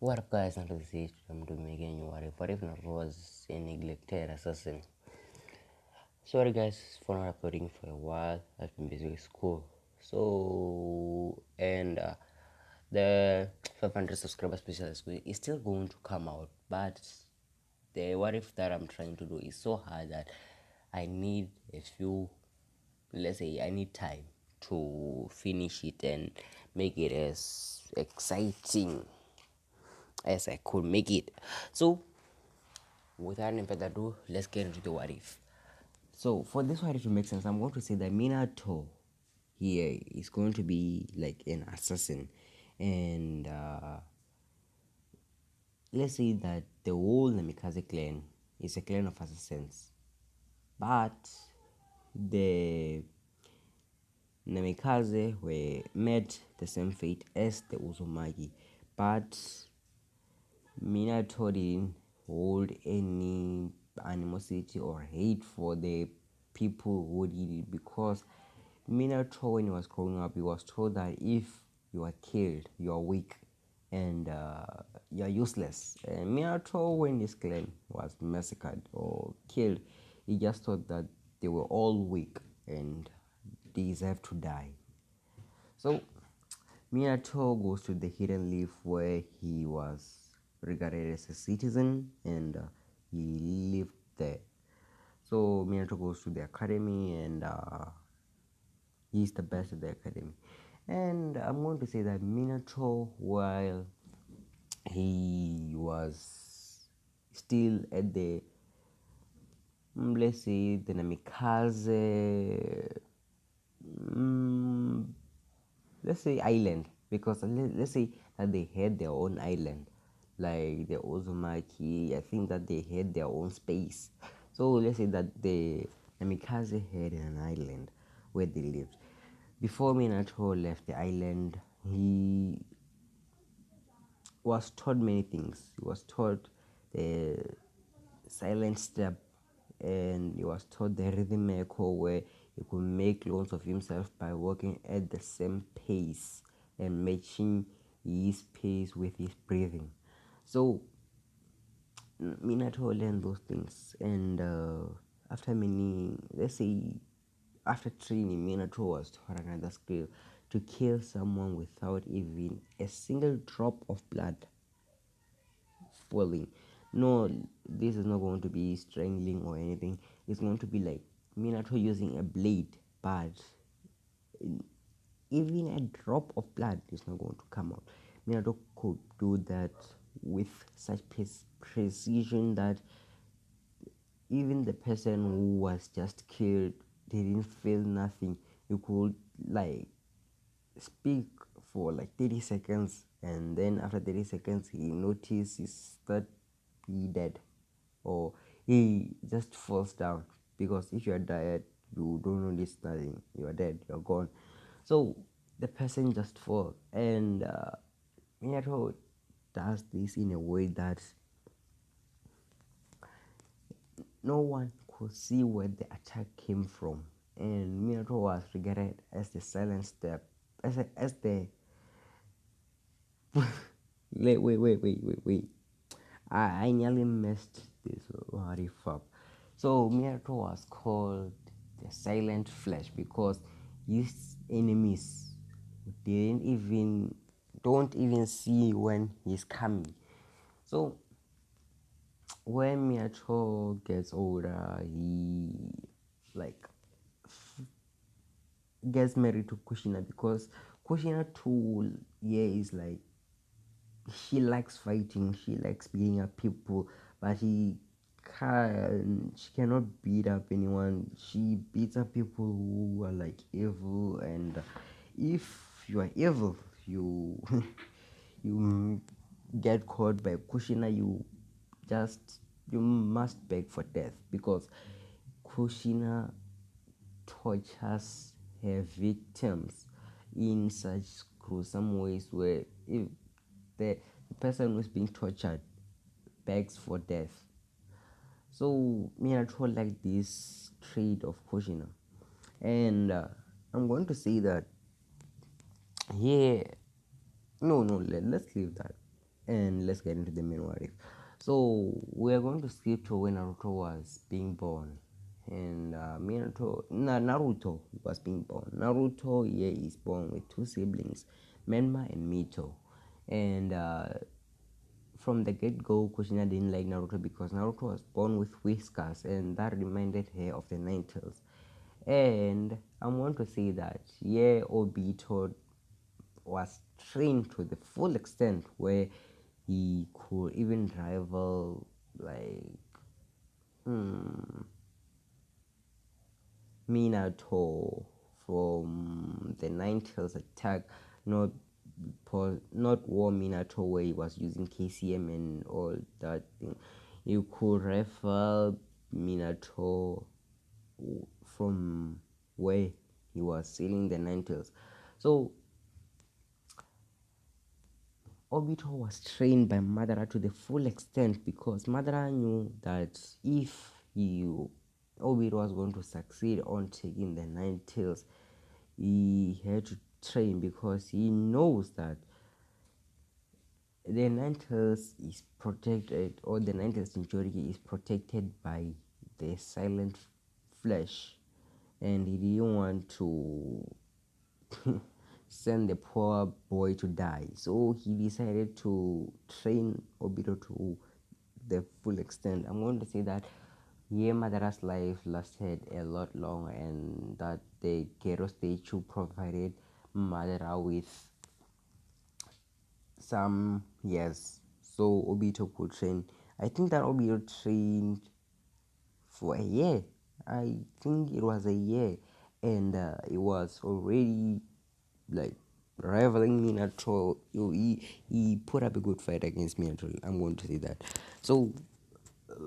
What up, guys? Naruto this I'm doing again. What if Naruto was a neglected assassin? Sorry, guys, for not uploading for a while. I've been busy with school. The 500 subscriber special is still going to come out, but the what if that I'm trying to do is so hard that I need a few, let's say, I need time to finish it and make it as exciting as I could make it. So, without any further ado, let's get into the what if. So, for this what if to make sense, I'm going to say that Minato here is going to be like an assassin, and let's say that the whole Namikaze clan is a clan of assassins, but the Namikaze were met the same fate as the Uzumaki, but Minato didn't hold any animosity or hate for the people who did it, because Minato, when he was growing up, he was told that if you are killed, you are weak and you are useless. And Minato, when his clan was massacred or killed, he just thought that they were all weak and they deserve to die. So Minato goes to the Hidden Leaf, where he was regarded as a citizen, and he lived there. So Minato goes to the academy, and he's the best at the academy. And I'm going to say that Minato, while he was still at the, let's say, the Namikaze, let's say, island, because let's say that they had their own island, like the Uzumaki. I think that they had their own space. So let's say that the Namikaze had an island where they lived. Before Minato left the island, he was taught many things. He was taught the silent step, and he was taught the rhythm echo, where he could make clones of himself by working at the same pace and matching his pace with his breathing. So Minato learned those things, and after many, let's say, after training, Minato was taught another skill: to kill someone without even a single drop of blood falling. No, this is not going to be strangling or anything. It's going to be like Minato using a blade, but even a drop of blood is not going to come out. Minato could do that with such precision that even the person who was just killed didn't feel nothing. You could like speak for like 30 seconds, and then after 30 seconds he notices that he dead, or he just falls down, because if you are dead, you don't notice nothing, you are dead, you're gone. So the person just falls, and Minato does this in a way that no one could see where the attack came from, and Minato was regarded as the silent step, as the wait. I nearly messed this riff up. So Minato was called the Silent Flash because his enemies don't even see when he's coming. So when Minato gets older, he like gets married to Kushina, because Kushina too, yeah, is like, she likes fighting, she likes beating up people, but she cannot beat up anyone. She beats up people who are like evil, and if you are evil, you you get caught by Kushina, you must beg for death, because Kushina tortures her victims in such gruesome ways, where if the person who's being tortured begs for death. So Minato like this trait of Kushina, and I'm going to say that, yeah, no, let's leave that. and let's get into the main what if. So we are going to skip to when Naruto was being born, and Naruto was being born. Naruto, yeah, is born with two siblings, Menma and Mito, and from the get-go, Kushina didn't like Naruto because Naruto was born with whiskers, and that reminded her of the Ninetales. And I want to say that yeah, Obito was trained to the full extent where he could even rival like Minato from the Ninetales attack, not not War Minato where he was using KCM and all that thing. You could rival Minato from where he was sailing the Ninetales. So Obito was trained by Madara to the full extent because Madara knew that if Obito was going to succeed on taking the Nine Tails, he had to train because he knows that the Nine Tails is protected, or the Nine Tails Jinchuriki is protected by the silent flesh, and he didn't want to send the poor boy to die. So he decided to train Obito to the full extent. I'm going to say that yeah, Madara's life lasted a lot longer, and that the Gero statue provided Madara with some years so Obito could train. I think that Obito trained for a year. I think it was a year, and it was already like rivaling Minato. He put up a good fight against Minato. I'm going to say that. So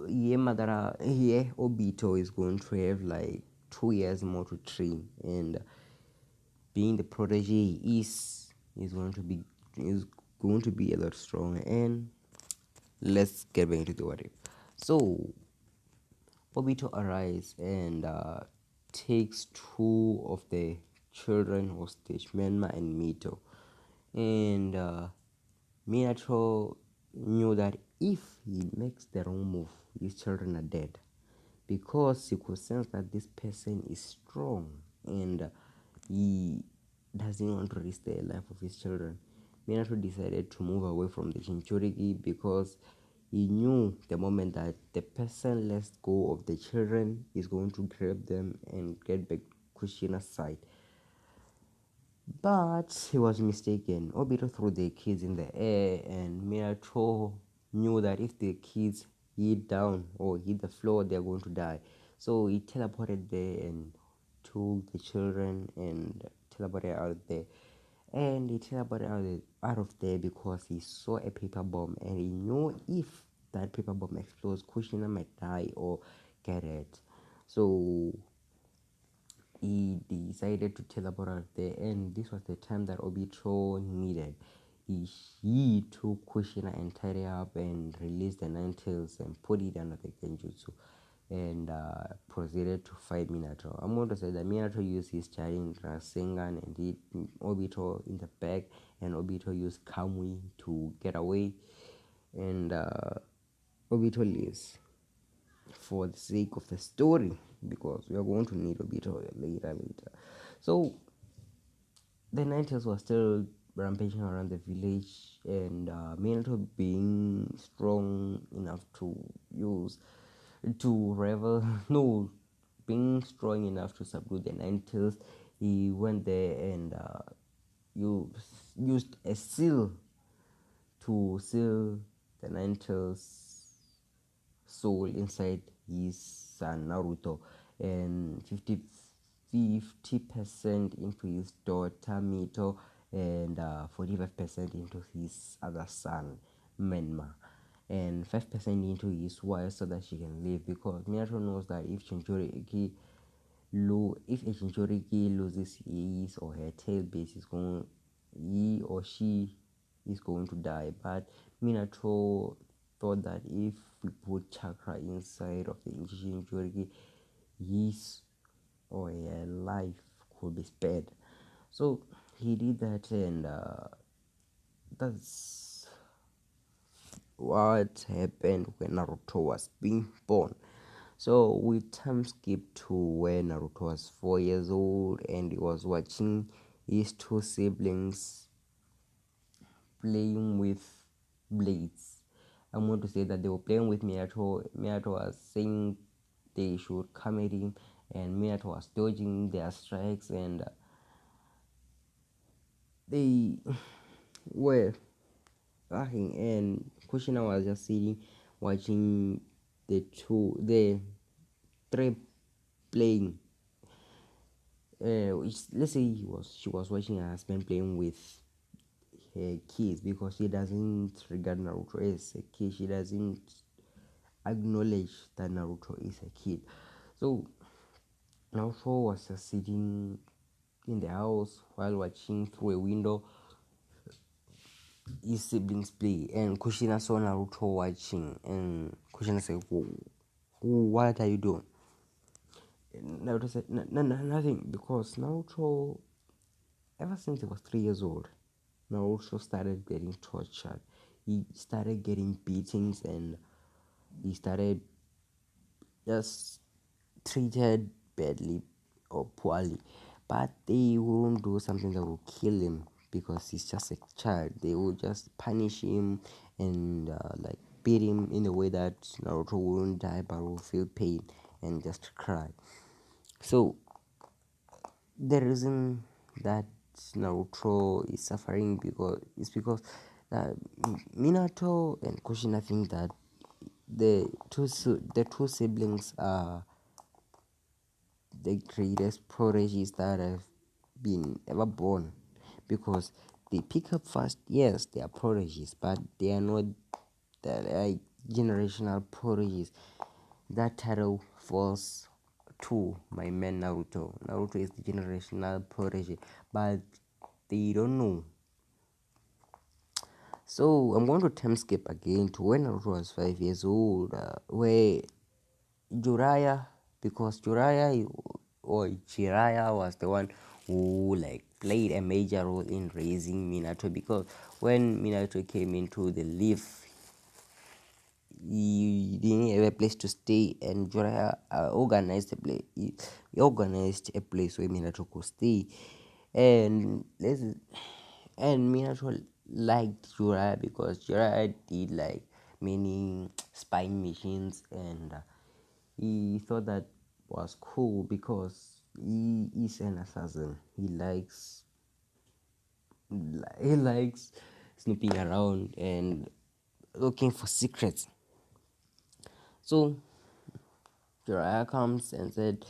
yeah, Madara, yeah, Obito is going to have like 2 years more to train, and being the protege is going to be is going to be a lot stronger. And let's get back into the what if. So Obito arrives and takes two of the children hostage, Menma and Mito. And Minato knew that if he makes the wrong move, his children are dead. Because he could sense that this person is strong and he doesn't want to risk the life of his children. Minato decided to move away from the Jinchuriki because he knew the moment that the person lets go of the children is going to grab them and get back Kushina's side. But he was mistaken. Obito threw the kids in the air, and Minato knew that if the kids hit down or hit the floor, they're going to die. So he teleported there and took the children and teleported out there. And he teleported out of there because he saw a paper bomb, and he knew if that paper bomb explodes, Kushina might die or get hurt. So he decided to teleport out there, and this was the time that Obito needed. He took Kushina and tied it up and released the Nine Tails and put it under the Genjutsu and proceeded to fight Minato. I'm going to say that Minato used his Charin Rasengan and hit Obito in the back, and Obito used Kamui to get away, and Obito lives for the sake of the story because we are going to need Obito later. So the Ninetales were still rampaging around the village, and Minato being strong enough to use to revel no being strong enough to subdue the Ninetales, he went there and used a seal to seal the Ninetales soul inside his son Naruto, and 50% into his daughter Mito, and 45% into his other son Menma, and 5% into his wife so that she can live, because Minato knows that if a Jinchuriki loses his or her tail base, he or she is going to die. But Minato thought that if we put chakra inside of the Jinchuriki, his or her life could be spared. So he did that, and that's what happened when Naruto was being born. So we time skip to when Naruto was 4 years old and he was watching his two siblings playing with blades. I'm going to say that they were playing with Minato. Minato was saying they should come at him, and Minato was dodging their strikes, and they were laughing. And Kushina was just sitting, watching the three playing. Let's say she was watching her husband playing with her kids because she doesn't regard Naruto as a kid. She doesn't acknowledge that Naruto is a kid. So Naruto was just sitting in the house while watching through a window his siblings play, and Kushina saw Naruto watching, and Kushina said, "What are you doing?" And Naruto said, Nothing," because Naruto, ever since he was 3 years old, Naruto started getting tortured. He started getting beatings, and he started just treated badly or poorly. But they won't do something that will kill him because he's just a child. They will just punish him and like beat him in a way that Naruto won't die but will feel pain and just cry. So the reason that Naruto is suffering because uh, Minato and Kushina think that the two siblings are the greatest prodigies that have been ever born, because they pick up fast. Yes, they are prodigies, but they are not like generational prodigies. That title falls to my man Naruto. Naruto is the generational prodigy, but they don't know. So I'm going to time skip again to when Naruto was 5 years old, where Jiraiya, because Jiraiya was the one who like played a major role in raising Minato, because when Minato came into the leaf, he didn't have a place to stay, and Jiraiya organized a place. He organized a place where Minato could stay, and Minato liked Jiraiya because Jiraiya did like many spying missions, and he thought that was cool because he is an assassin. He likes snooping around and looking for secrets. So Jiraiya comes and said,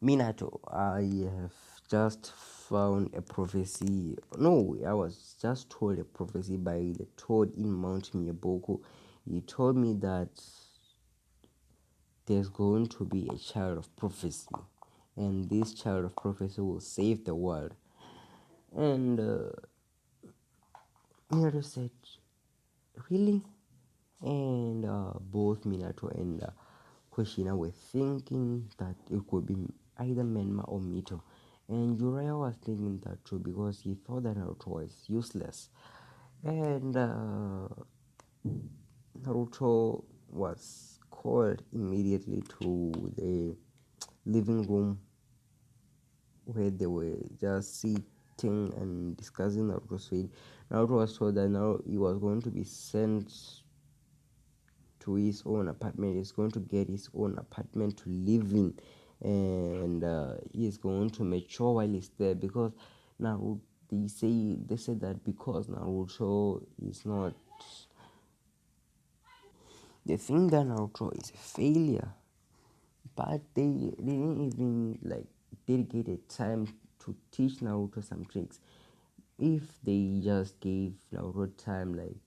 Minato, I have just found a prophecy. No, I was just told a prophecy by the toad in Mount Miyaboku. He told me that there's going to be a child of prophecy, and this child of prophecy will save the world. And Minato said, really? And both Minato and Kushina were thinking that it could be either Menma or Mito. And Jiraiya was thinking that too because he thought that Naruto was useless. And Naruto was called immediately to the living room where they were just sitting and discussing Naruto's fate. Naruto was told that now he was going to be sent to his own apartment. He's going to get his own apartment to live in, and he's going to mature while he's there, because Naruto, they say that because Naruto is not, they think that Naruto is a failure, but they didn't even like dedicated time to teach Naruto some tricks. If they just gave Naruto time, like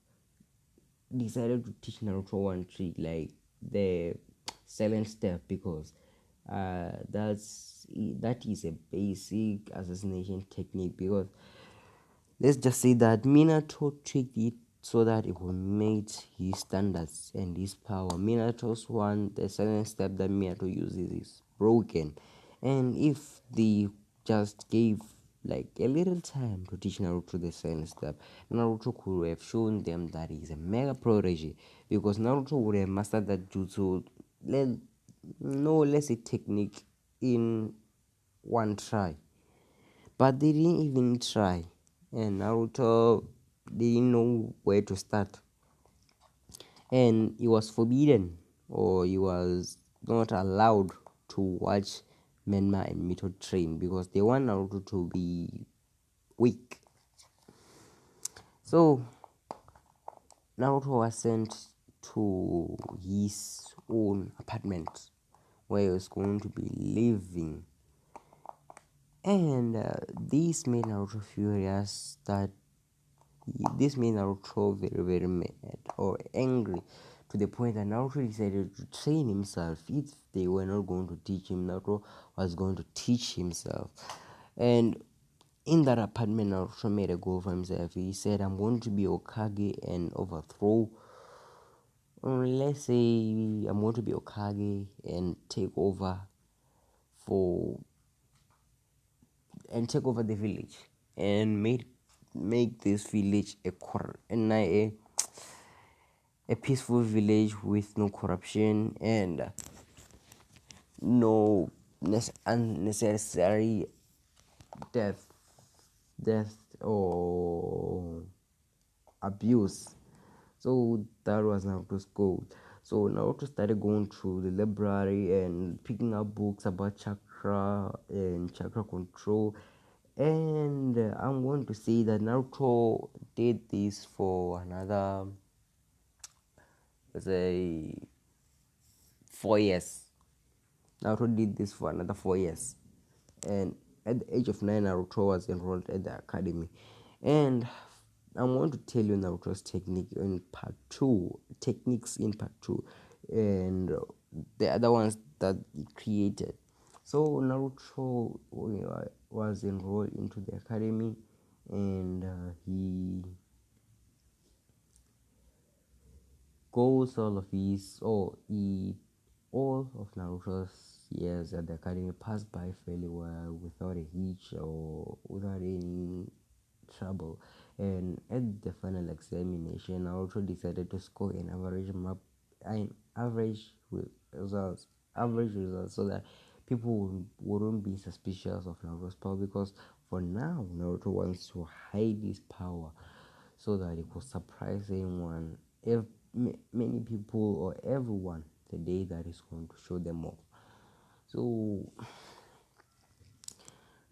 decided to teach Naruto one trick, like the silent step, because that is a basic assassination technique. Because let's just say that Minato tricked it so that it will meet his standards and his power. Minato's one, the silent step that Minato uses is broken, and if they just gave like a little time to teach Naruto the same stuff. Naruto could have shown them that he's a mega prodigy because Naruto would have mastered that jutsu, let, no less a technique in one try. But they didn't even try, and Naruto didn't know where to start, and he was forbidden or he was not allowed to watch Menma and Mito train because they want Naruto to be weak. So Naruto was sent to his own apartment where he was going to be living, and this made Naruto furious. This made Naruto very very mad or angry to the point that Naruto decided to train himself. If they were not going to teach him, Naruto was going to teach himself. And in that apartment, Naruto made a goal for himself. He said, I'm going to be Okage and overthrow, or let's say I'm going to be Okage and take over for the village and make this village a peaceful village with no corruption and no unnecessary death death or abuse. So that was Naruto's goal. So Naruto started going to the library and picking up books about chakra and chakra control. And I'm going to say that Naruto did this for another, let's say, 4 years. Naruto did this for another 4 years. And at the age of 9, Naruto was enrolled at the academy. And I'm going to tell you Naruto's techniques in part 2, and the other ones that he created. So Naruto was enrolled into the academy, and he goes all of Naruto's years at the academy passed by fairly well without a hitch or without any trouble. And at the final examination, Naruto decided to score an average results, so that people wouldn't be suspicious of Naruto's power. Because for now, Naruto wants to hide his power so that he could surprise anyone, if many people or everyone, the day that he's going to show them off. So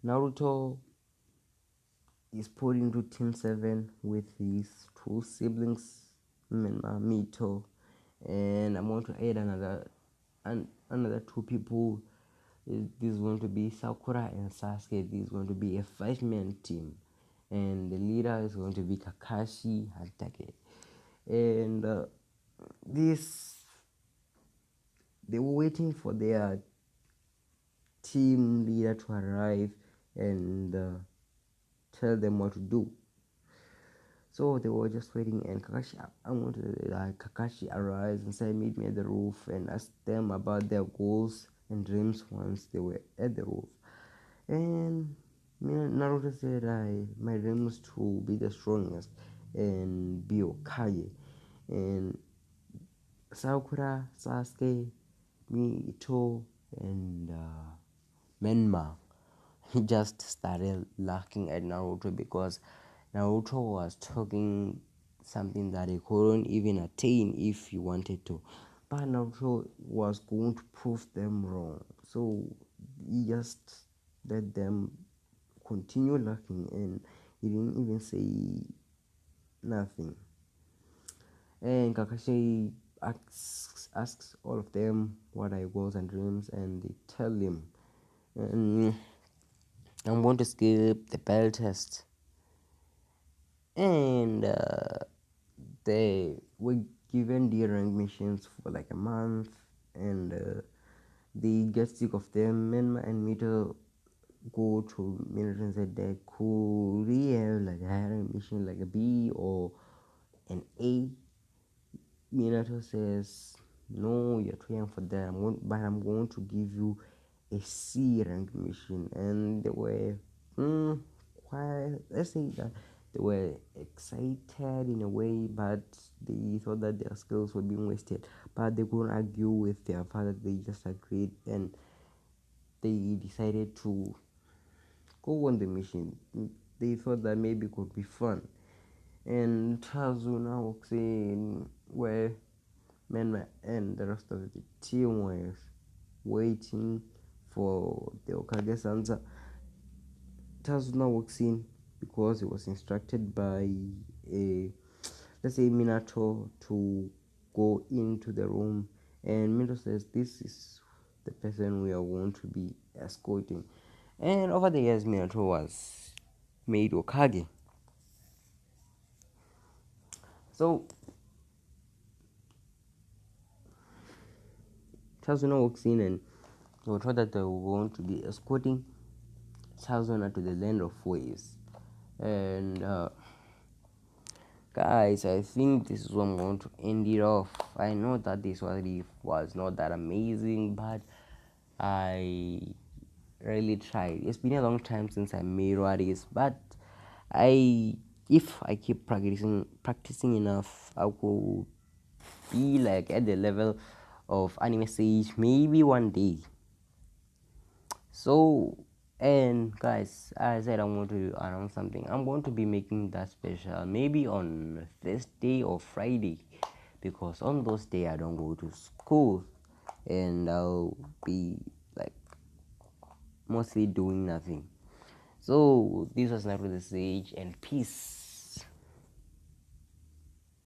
Naruto is put into Team 7 with his two siblings, Mito, and I'm going to add another two people. This is going to be Sakura and Sasuke. This is going to be a 5-man team, and the leader is going to be Kakashi Hatake. And this they were waiting for their team leader to arrive and tell them what to do. So they were just waiting, and Kakashi arrives and said, "Meet me at the roof," and asked them about their goals and dreams once they were at the roof. And Naruto said, my dream is to be the strongest and be Okage." And Sakura, Sasuke, Mito, and Menma just started laughing at Naruto because Naruto was talking something that he couldn't even attain if he wanted to. But Naruto was going to prove them wrong. So he just let them continue laughing, and he didn't even say nothing. And Kakashi asks all of them what are your goals and dreams, and they tell him. And I'm going to skip the bell test. And they were given the rank missions for like a month, and they get sick of them. Menma and Mito go to Minato and said, they could we have like a higher mission like a B or an A? Minato says, no, you're too young for that. But I'm going to give you a C rank mission. And they were quite, let's say that they were excited in a way, but they thought that their skills were being wasted. But they couldn't argue with their father, they just agreed, and they decided to go on the mission. They thought that maybe it could be fun. And Tazu now walks in where Menma and the rest of the team was waiting for the Okage Sansa. Tazu now walks in because he was instructed by a, let's say, Minato, to go into the room, and Minato says this is the person we are going to be escorting. And over the years, Minato was made Okage. So Sazuna walks in, and they were told that they were going to be escorting Sazuna to the land of waves. And guys, I think this is what I'm going to end it off. I know that this was not that amazing, but I really tried. It's been a long time since I made what is, but if I keep practicing enough, I will be like at the level of anime sage maybe one day. So, and guys, as I said, I'm going to announce something. I'm going to be making that special maybe on Thursday or Friday, because on those days I don't go to school, and I'll be like mostly doing nothing. So this was Naruto the Sage, and peace.